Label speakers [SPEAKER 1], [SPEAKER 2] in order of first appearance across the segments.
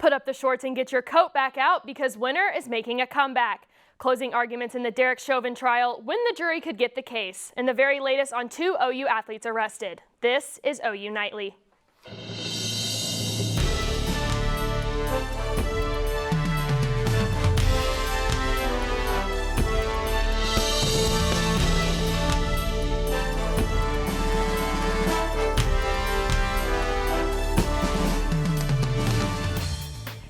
[SPEAKER 1] Put up the shorts and get your coat back out because winter is making a comeback. Closing arguments in the Derek Chauvin trial, when the jury could get the case, and the very latest on 2 OU athletes arrested. This is OU Nightly.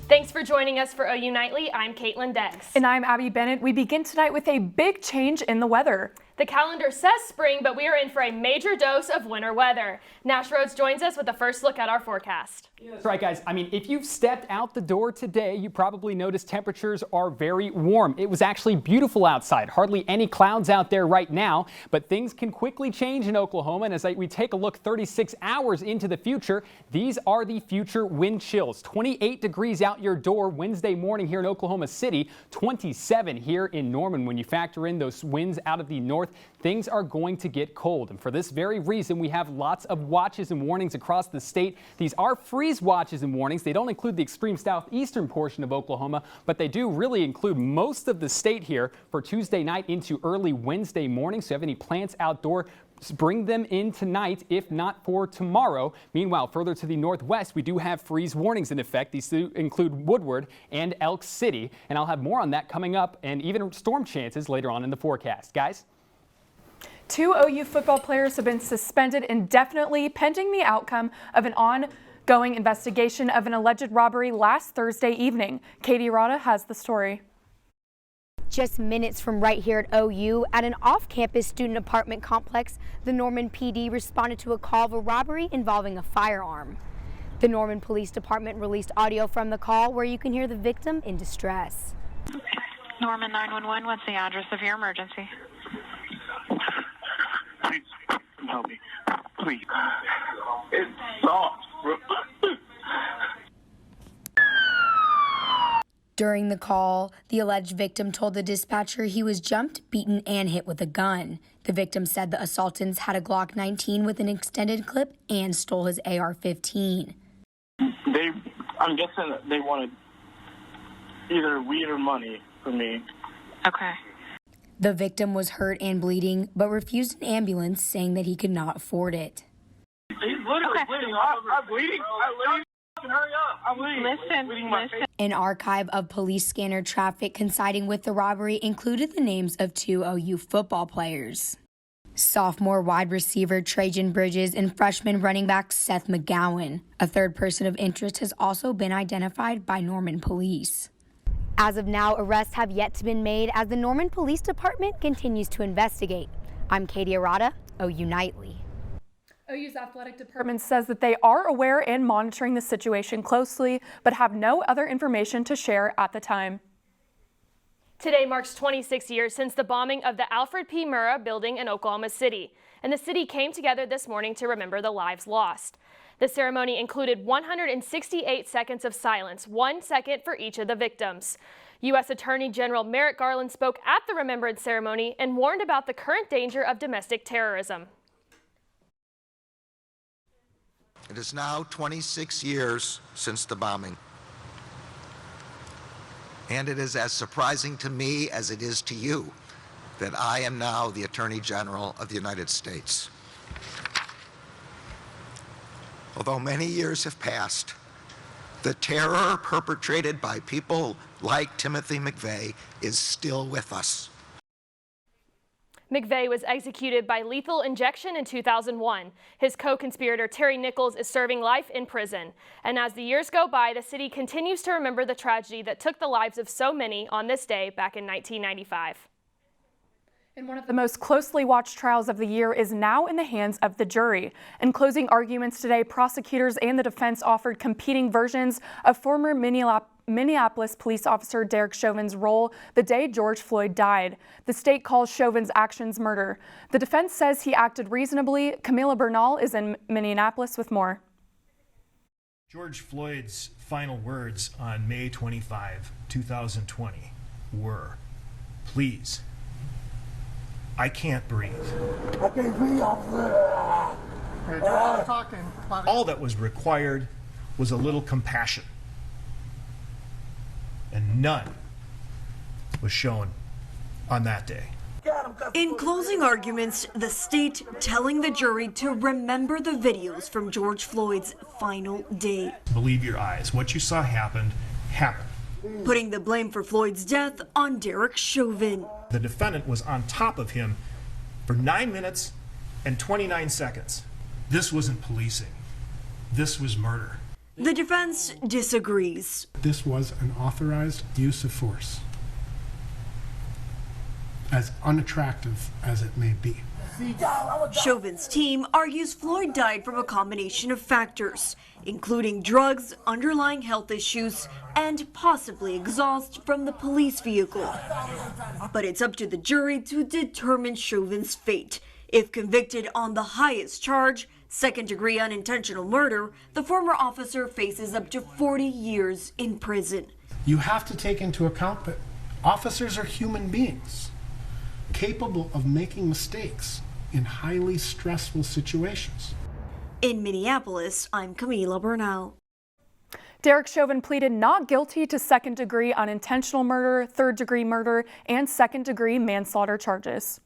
[SPEAKER 1] Thanks for joining us for OU Nightly. I'm Kaitlyn Deggs.
[SPEAKER 2] And I'm Abbi Bennett. We begin tonight with a big change in the weather.
[SPEAKER 1] The calendar says spring, but we are in for a major dose of winter weather. Nash Rhodes joins us with a first look at our forecast.
[SPEAKER 3] Yeah, that's right, guys. I mean, if you've stepped out the door today, you probably noticed temperatures are very warm. It was actually beautiful outside. Hardly any clouds out there right now, but things can quickly change in Oklahoma. And as we take a look 36 hours into the future, these are the future wind chills. 28 degrees out your door Wednesday morning here in Oklahoma City, 27 here in Norman. When you factor in those winds out of the north, things are going to get cold. And for this very reason, we have lots of watches and warnings across the state. These are freeze watches and warnings. They don't include the extreme southeastern portion of Oklahoma, but they do really include most of the state here for Tuesday night into early Wednesday morning. So if you have any plants outdoor, bring them in tonight, if not for tomorrow. Meanwhile, further to the northwest, we do have freeze warnings in effect. These do include Woodward and Elk City, and I'll have more on that coming up, and even storm chances later on in the forecast. Guys?
[SPEAKER 2] 2 OU football players have been suspended indefinitely pending the outcome of an ongoing investigation of an alleged robbery last Thursday evening. Arata has the story.
[SPEAKER 4] Just minutes from right here at OU, at an off-campus student apartment complex, the Norman PD responded to a call of a robbery involving a firearm. The Norman Police Department released audio from the call where you can hear the victim in distress.
[SPEAKER 5] Norman 911, what's the address of your emergency?
[SPEAKER 6] Please help me. Please. It's soft.
[SPEAKER 4] During the call, the alleged victim told the dispatcher he was jumped, beaten, and hit with a gun. The victim said the assailants had a Glock 19 with an extended clip and stole his AR-15.
[SPEAKER 6] I'm guessing they wanted either weed or money from me.
[SPEAKER 5] Okay.
[SPEAKER 4] The victim was hurt and bleeding, but refused an ambulance, saying that he could not afford it.
[SPEAKER 6] He's literally bleeding. I'm bleeding. Hurry up. I'm bleeding.
[SPEAKER 5] Listen.
[SPEAKER 4] An archive of police scanner traffic coinciding with the robbery included the names of 2 OU football players. Sophomore wide receiver Trajan Bridges and freshman running back Seth McGowan. A third person of interest has also been identified by Norman Police. As of now, arrests have yet to be made as the Norman Police Department continues to investigate. I'm Arata, OU Nightly.
[SPEAKER 2] OU's athletic department says that they are aware and monitoring the situation closely, but have no other information to share at the time.
[SPEAKER 1] Today marks 26 years since the bombing of the Alfred P. Murrah building in Oklahoma City, and the city came together this morning to remember the lives lost. The ceremony included 168 seconds of silence, 1 second for each of the victims. U.S. Attorney General Merrick Garland spoke at the remembrance ceremony and warned about the current danger of domestic terrorism.
[SPEAKER 7] It is now 26 years since the bombing. And it is as surprising to me as it is to you that I am now the Attorney General of the United States. Although many years have passed, the terror perpetrated by people like Timothy McVeigh is still with us.
[SPEAKER 1] McVeigh was executed by lethal injection in 2001. His co-conspirator Terry Nichols is serving life in prison. And as the years go by, the city continues to remember the tragedy that took the lives of so many on this day back in 1995.
[SPEAKER 2] And one of the most closely watched trials of the year is now in the hands of the jury. In closing arguments today, prosecutors and the defense offered competing versions of former Minneapolis police officer Derek Chauvin's role the day George Floyd died. The state calls Chauvin's actions murder. The defense says he acted reasonably. Camila Bernal is in Minneapolis with more.
[SPEAKER 8] George Floyd's final words on May 25, 2020 were, "Please, I can't breathe."
[SPEAKER 6] I can't breathe.
[SPEAKER 8] All that was required was a little compassion. and none was shown on that day.
[SPEAKER 9] In closing arguments, the state telling the jury to remember the videos from George Floyd's final day.
[SPEAKER 8] Believe your eyes. What you saw happened, happened.
[SPEAKER 9] Putting the blame for Floyd's death on Derek Chauvin.
[SPEAKER 8] The defendant was on top of him for 9 minutes and 29 seconds. This wasn't policing. This was murder.
[SPEAKER 9] The defense disagrees.
[SPEAKER 10] This was an authorized use of force, as unattractive as it may be.
[SPEAKER 9] Chauvin's team argues Floyd died from a combination of factors, including drugs, underlying health issues, and possibly exhaust from the police vehicle. But it's up to the jury to determine Chauvin's fate. If convicted on the highest charge, second-degree unintentional murder, the former officer faces up to 40 years in prison.
[SPEAKER 10] You have to take into account that officers are human beings, capable of making mistakes in highly stressful situations.
[SPEAKER 9] In Minneapolis, I'm Camila Bernal.
[SPEAKER 2] Derek Chauvin pleaded not guilty to second-degree unintentional murder, third-degree murder, and second-degree manslaughter charges.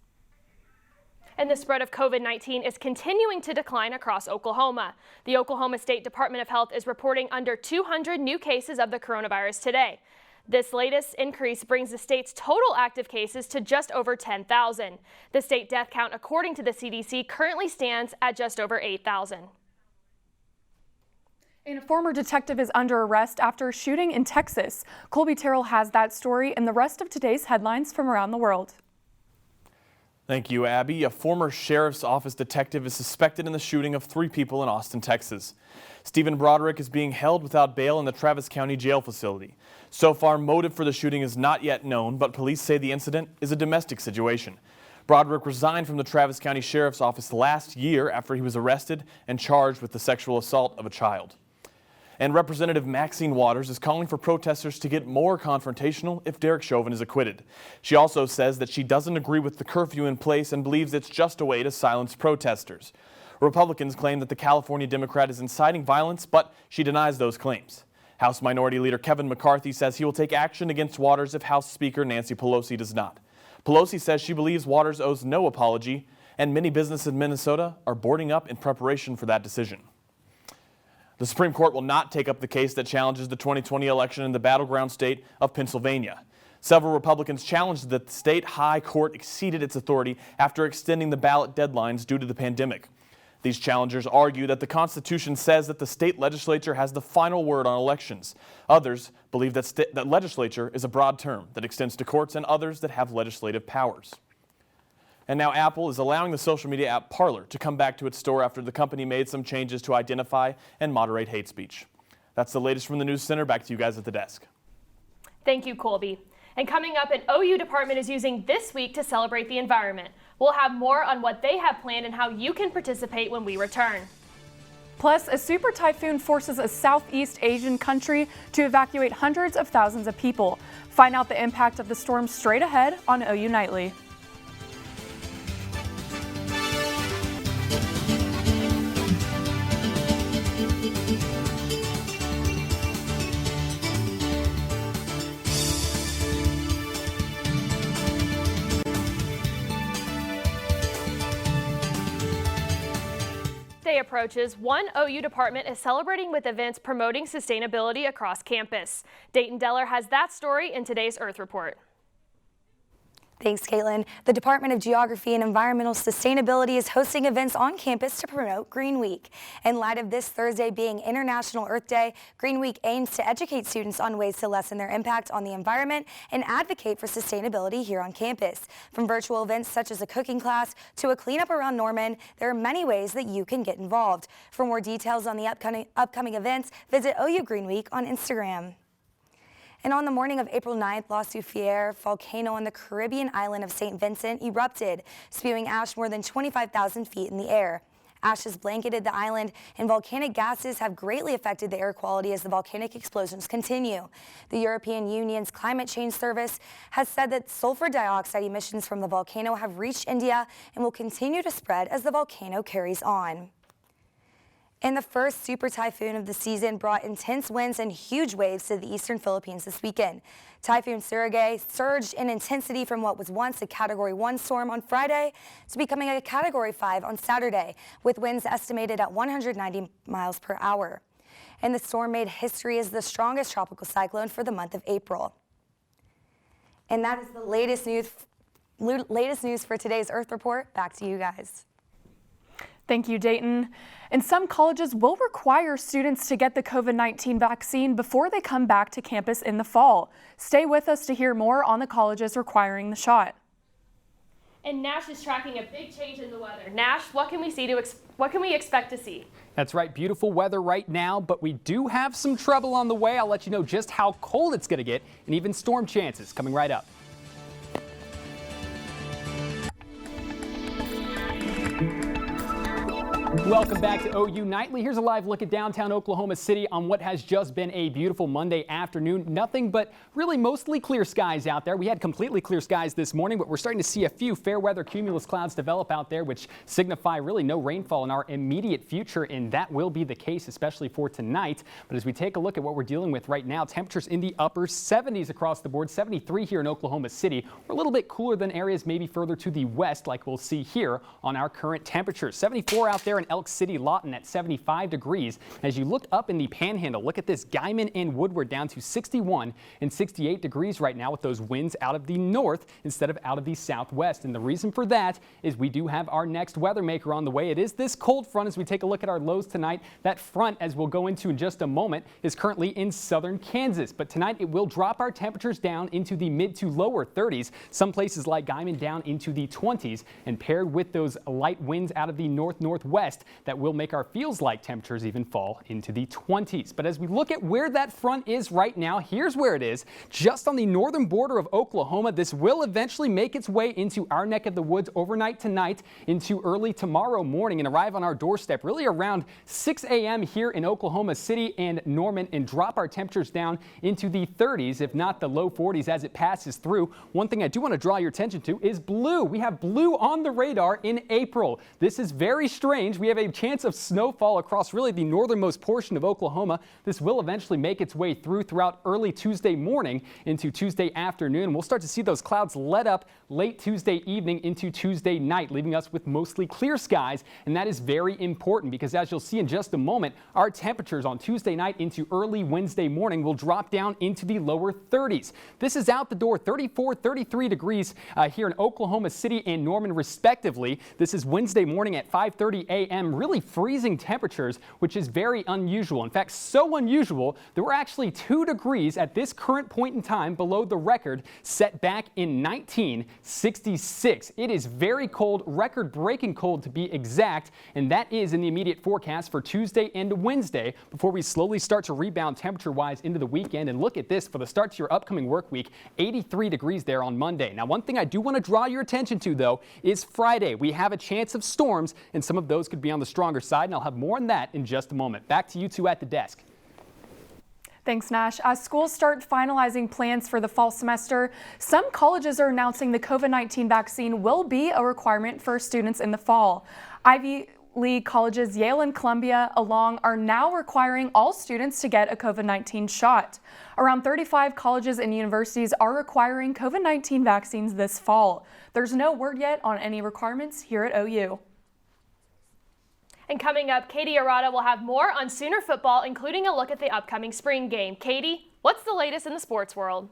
[SPEAKER 1] And the spread of COVID-19 is continuing to decline across Oklahoma. The Oklahoma State Department of Health is reporting under 200 new cases of the coronavirus today. This latest increase brings the state's total active cases to just over 10,000. The state death count, according to the CDC, currently stands at just over 8,000.
[SPEAKER 2] And a former detective is under arrest after a shooting in Texas. Kolby Terrell has that story and the rest of today's headlines from around the world.
[SPEAKER 11] Thank you, Abby. A former sheriff's office detective is suspected in the shooting of 3 people in Austin, Texas. Stephen Broderick is being held without bail in the Travis County Jail facility. So far, motive for the shooting is not yet known, but police say the incident is a domestic situation. Broderick resigned from the Travis County Sheriff's Office last year after he was arrested and charged with the sexual assault of a child. And Representative Maxine Waters is calling for protesters to get more confrontational if Derek Chauvin is acquitted. She also says that she doesn't agree with the curfew in place and believes it's just a way to silence protesters. Republicans claim that the California Democrat is inciting violence, but she denies those claims. House Minority Leader Kevin McCarthy says he will take action against Waters if House Speaker Nancy Pelosi does not. Pelosi says she believes Waters owes no apology, and many businesses in Minnesota are boarding up in preparation for that decision. The Supreme Court will not take up the case that challenges the 2020 election in the battleground state of Pennsylvania. Several Republicans challenged that the state high court exceeded its authority after extending the ballot deadlines due to the pandemic. These challengers argue that the Constitution says that the state legislature has the final word on elections. Others believe that legislature is a broad term that extends to courts and others that have legislative powers. And now Apple is allowing the social media app Parler to come back to its store after the company made some changes to identify and moderate hate speech. That's the latest from the News Center. Back to you guys at the desk.
[SPEAKER 1] Thank you, Kolby. And coming up, an OU department is using this week to celebrate the environment. We'll have more on what they have planned and how you can participate when we return.
[SPEAKER 2] Plus, a super typhoon forces a Southeast Asian country to evacuate hundreds of thousands of people. Find out the impact of the storm straight ahead on OU Nightly.
[SPEAKER 1] Day approaches, one OU department is celebrating with events promoting sustainability across campus. Deyton has that story in today's Earth Report.
[SPEAKER 4] Thanks, Kaitlyn. The Department of Geography and Environmental Sustainability is hosting events on campus to promote Green Week. In light of this Thursday being International Earth Day, Green Week aims to educate students on ways to lessen their impact on the environment and advocate for sustainability here on campus. From virtual events such as a cooking class to a cleanup around Norman, there are many ways that you can get involved. For more details on the upcoming events, visit OU Green Week on Instagram. And on the morning of April 9th, La Soufriere volcano on the Caribbean island of St. Vincent erupted, spewing ash more than 25,000 feet in the air. Ash has blanketed the island, and volcanic gases have greatly affected the air quality as the volcanic explosions continue. The European Union's Climate Change Service has said that sulfur dioxide emissions from the volcano have reached India and will continue to spread as the volcano carries on. And the first super typhoon of the season brought intense winds and huge waves to the eastern Philippines this weekend. Typhoon Surigay surged in intensity from what was once a Category 1 storm on Friday to becoming a Category 5 on Saturday, with winds estimated at 190 miles per hour. And the storm made history as the strongest tropical cyclone for the month of April. And that is the latest news for today's Earth Report. Back to you guys.
[SPEAKER 2] Thank you, Deyton. And some colleges will require students to get the COVID-19 vaccine before they come back to campus in the fall. Stay with us to hear more on the colleges requiring the shot.
[SPEAKER 1] And Nash is tracking a big change in the weather. Nash, what can we expect to see?
[SPEAKER 3] That's right, beautiful weather right now, but we do have some trouble on the way. I'll let you know just how cold it's going to get and even storm chances coming right up. Welcome back to OU Nightly. Here's a live look at downtown Oklahoma City on what has just been a beautiful Monday afternoon. Nothing but really mostly clear skies out there. We had completely clear skies this morning, but we're starting to see a few fair weather cumulus clouds develop out there, which signify really no rainfall in our immediate future, and that will be the case, especially for tonight. But as we take a look at what we're dealing with right now, temperatures in the upper 70s across the board, 73 here in Oklahoma City. We're a little bit cooler than areas maybe further to the west, like we'll see here on our current temperatures. 74 out there in Elk City, Lawton at 75 degrees. As you look up in the Panhandle, look at this, Guyman and Woodward down to 61 and 68 degrees right now with those winds out of the north instead of out of the southwest. And the reason for that is we do have our next weather maker on the way. It is this cold front. As we take a look at our lows tonight, that front, as we'll go into in just a moment, is currently in southern Kansas. But tonight it will drop our temperatures down into the mid to lower 30s. Some places like Guyman down into the 20s, and paired with those light winds out of the north-northwest, that will make our feels like temperatures even fall into the 20s. But as we look at where that front is right now, here's where it is. Just on the northern border of Oklahoma, this will eventually make its way into our neck of the woods overnight tonight into early tomorrow morning and arrive on our doorstep really around 6 a.m. here in Oklahoma City and Norman, and drop our temperatures down into the 30s, if not the low 40s, as it passes through. One thing I do want to draw your attention to is blue. We have blue on the radar in April. This is very strange. We have a chance of snowfall across really the northernmost portion of Oklahoma. This will eventually make its way throughout early Tuesday morning into Tuesday afternoon. We'll start to see those clouds let up late Tuesday evening into Tuesday night, leaving us with mostly clear skies. And that is very important because, as you'll see in just a moment, our temperatures on Tuesday night into early Wednesday morning will drop down into the lower 30s. This is out the door, 34, 33 degrees here in Oklahoma City and Norman respectively. This is Wednesday morning at 5:30 a.m. Really freezing temperatures, which is very unusual. In fact, so unusual that we're actually 2 degrees at this current point in time below the record set back in 1966. It is very cold, record-breaking cold to be exact, and that is in the immediate forecast for Tuesday and Wednesday before we slowly start to rebound temperature-wise into the weekend. And look at this for the start to your upcoming work week, 83 degrees there on Monday. Now, one thing I do want to draw your attention to, though, is Friday. We have a chance of storms, and some of those could be on the stronger side, and I'll have more on that in just a moment. Back to you two at the desk.
[SPEAKER 2] Thanks, Nash. As schools start finalizing plans for the fall semester, some colleges are announcing the COVID-19 vaccine will be a requirement for students in the fall. Ivy League colleges Yale and Columbia along are now requiring all students to get a COVID-19 shot. Around 35 colleges and universities are requiring COVID-19 vaccines this fall. There's no word yet on any requirements here at OU.
[SPEAKER 1] And coming up, Katie Arata will have more on Sooner football, including a look at the upcoming spring game. Katie, what's the latest in the sports world?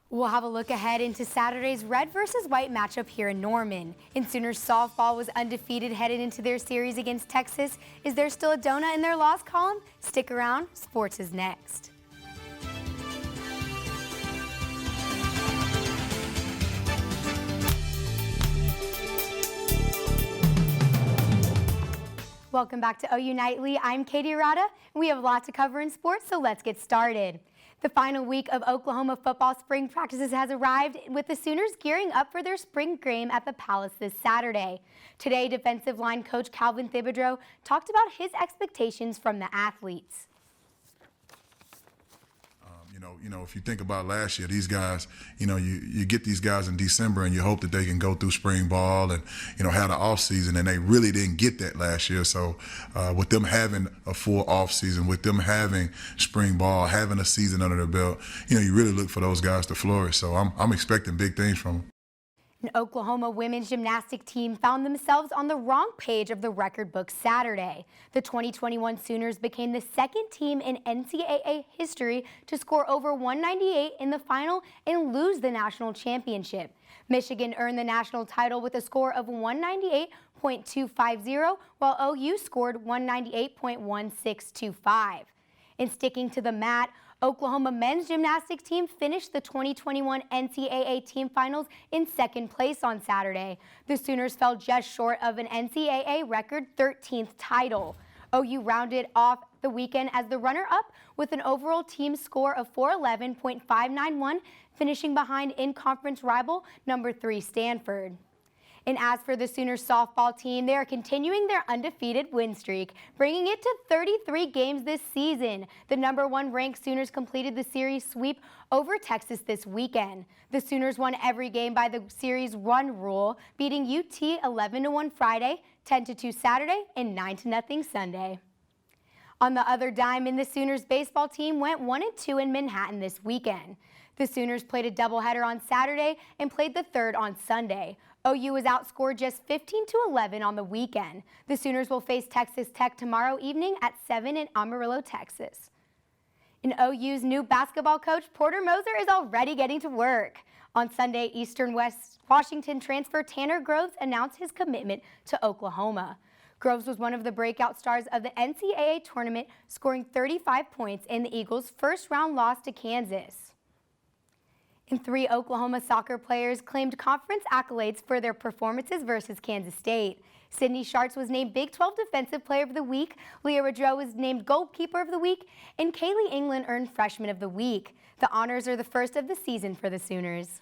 [SPEAKER 4] We'll have a look ahead into Saturday's red versus white matchup here in Norman. And Sooners softball was undefeated headed into their series against Texas. Is there still a donut in their loss column? Stick around, sports is next. Welcome back to OU Nightly. I'm Katie Arata. We have a lot to cover in sports, so let's get started. The final week of Oklahoma football spring practices has arrived, with the Sooners gearing up for their spring game at the Palace this Saturday. Today, defensive line coach Calvin Thibodeau talked about his expectations from the athletes.
[SPEAKER 12] If you think about last year, these guys, you get these guys in December and you hope that they can go through spring ball and, have the off season, and they really didn't get that last year. So with them having a full off season, with them having spring ball, having a season under their belt, you really look for those guys to flourish. So I'm expecting big things from them.
[SPEAKER 4] An Oklahoma women's gymnastic team found themselves on the wrong page of the record book Saturday. The 2021 Sooners became the second team in NCAA history to score over 198 in the final and lose the national championship. Michigan earned the national title with a score of 198.250, while OU scored 198.1625. In sticking to the mat, Oklahoma men's gymnastics team finished the 2021 NCAA team finals in second place on Saturday. The Sooners fell just short of an NCAA record 13th title. OU rounded off the weekend as the runner-up with an overall team score of 411.591, finishing behind in-conference rival number 3 Stanford. And as for the Sooners softball team, they are continuing their undefeated win streak, bringing it to 33 games this season. The number 1 ranked Sooners completed the series sweep over Texas this weekend. The Sooners won every game by the series run rule, beating UT 11-1 Friday, 10-2 Saturday, and 9-0 Sunday. On the other diamond, the Sooners baseball team went 1-2 in Manhattan this weekend. The Sooners played a doubleheader on Saturday and played the third on Sunday. OU was outscored just 15-11 on the weekend. The Sooners will face Texas Tech tomorrow evening at 7 in Amarillo, Texas. And OU's new basketball coach, Porter Moser, is already getting to work. On Sunday, Eastern West Washington transfer Tanner Groves announced his commitment to Oklahoma. Groves was one of the breakout stars of the NCAA tournament, scoring 35 points in the Eagles' first-round loss to Kansas. And 3 Oklahoma soccer players claimed conference accolades for their performances versus Kansas State. Sydney Sharts was named Big 12 Defensive Player of the Week, Leah Rodreau was named Goalkeeper of the Week, and Kaylee England earned Freshman of the Week. The honors are the first of the season for the Sooners.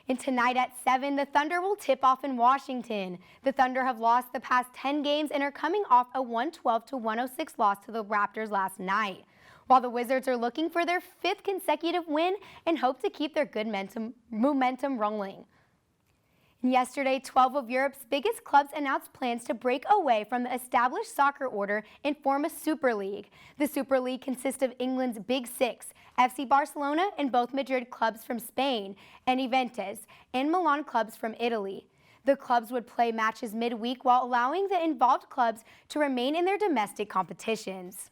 [SPEAKER 4] And tonight at 7, the Thunder will tip off in Washington. The Thunder have lost the past 10 games and are coming off a 112-106 loss to the Raptors last night, while the Wizards are looking for their 5th consecutive win and hope to keep their good momentum rolling. Yesterday, 12 of Europe's biggest clubs announced plans to break away from the established soccer order and form a Super League. The Super League consists of England's Big Six, FC Barcelona and both Madrid clubs from Spain, and Juventus and Milan clubs from Italy. The clubs would play matches midweek while allowing the involved clubs to remain in their domestic competitions.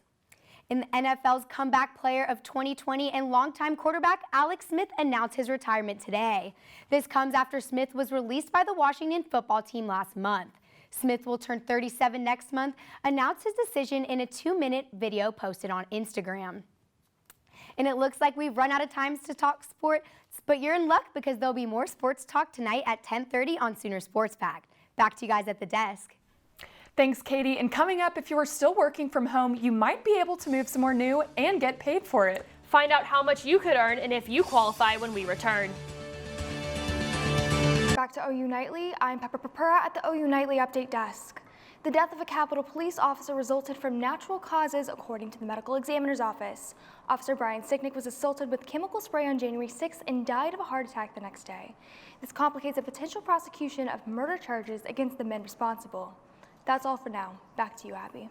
[SPEAKER 4] In the NFL's comeback player of 2020 and longtime quarterback Alex Smith announced his retirement today. This comes after Smith was released by the Washington football team last month. Smith will turn 37 next month, announced his decision in a 2-minute video posted on Instagram. And it looks like we've run out of time to talk sports, but you're in luck because there'll be more sports talk tonight at 10:30 on Sooner Sports Pack. Back to you guys at the desk.
[SPEAKER 2] Thanks, Katie. And coming up, if you are still working from home, you might be able to move somewhere new and get paid for it.
[SPEAKER 1] Find out how much you could earn and if you qualify when we return.
[SPEAKER 13] Back to OU Nightly, I'm Purpura at the OU Nightly Update Desk. The death of a Capitol Police officer resulted from natural causes, according to the medical examiner's office. Officer Brian Sicknick was assaulted with chemical spray on January 6th and died of a heart attack the next day. This complicates a potential prosecution of murder charges against the men responsible. That's all for now. Back to you, Abby.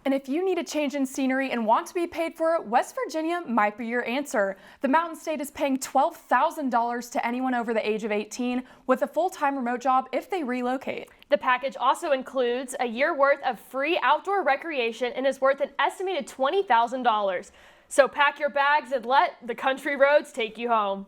[SPEAKER 2] And if you need a change in scenery and want to be paid for it, West Virginia might be your answer. The Mountain State is paying $12,000 to anyone over the age of 18 with a full-time remote job if they relocate.
[SPEAKER 1] The package also includes a year worth of free outdoor recreation and is worth an estimated $20,000. So pack your bags and let the country roads take you home.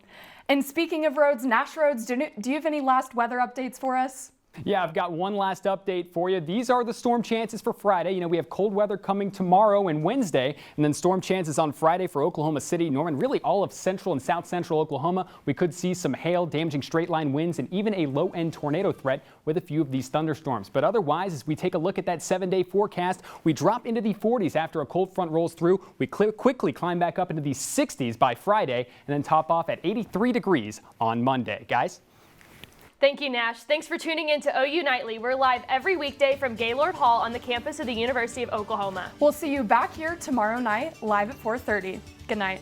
[SPEAKER 2] And speaking of roads, Nash Rhodes, do you have any last weather updates for us?
[SPEAKER 3] Yeah, I've got one last update for you. These are the storm chances for Friday. You know, we have cold weather coming tomorrow and Wednesday, and then storm chances on Friday for Oklahoma City, Norman, really all of central and south central Oklahoma. We could see some hail, damaging straight line winds, and even a low-end tornado threat with a few of these thunderstorms. But otherwise, as we take a look at that 7-day forecast, we drop into the 40s after a cold front rolls through. We quickly climb back up into the 60s by Friday, and then top off at 83 degrees on Monday. Guys?
[SPEAKER 1] Thank you, Nash. Thanks for tuning in to OU Nightly. We're live every weekday from Gaylord Hall on the campus of the University of Oklahoma.
[SPEAKER 2] We'll see you back here tomorrow night, live at 4:30. Good night.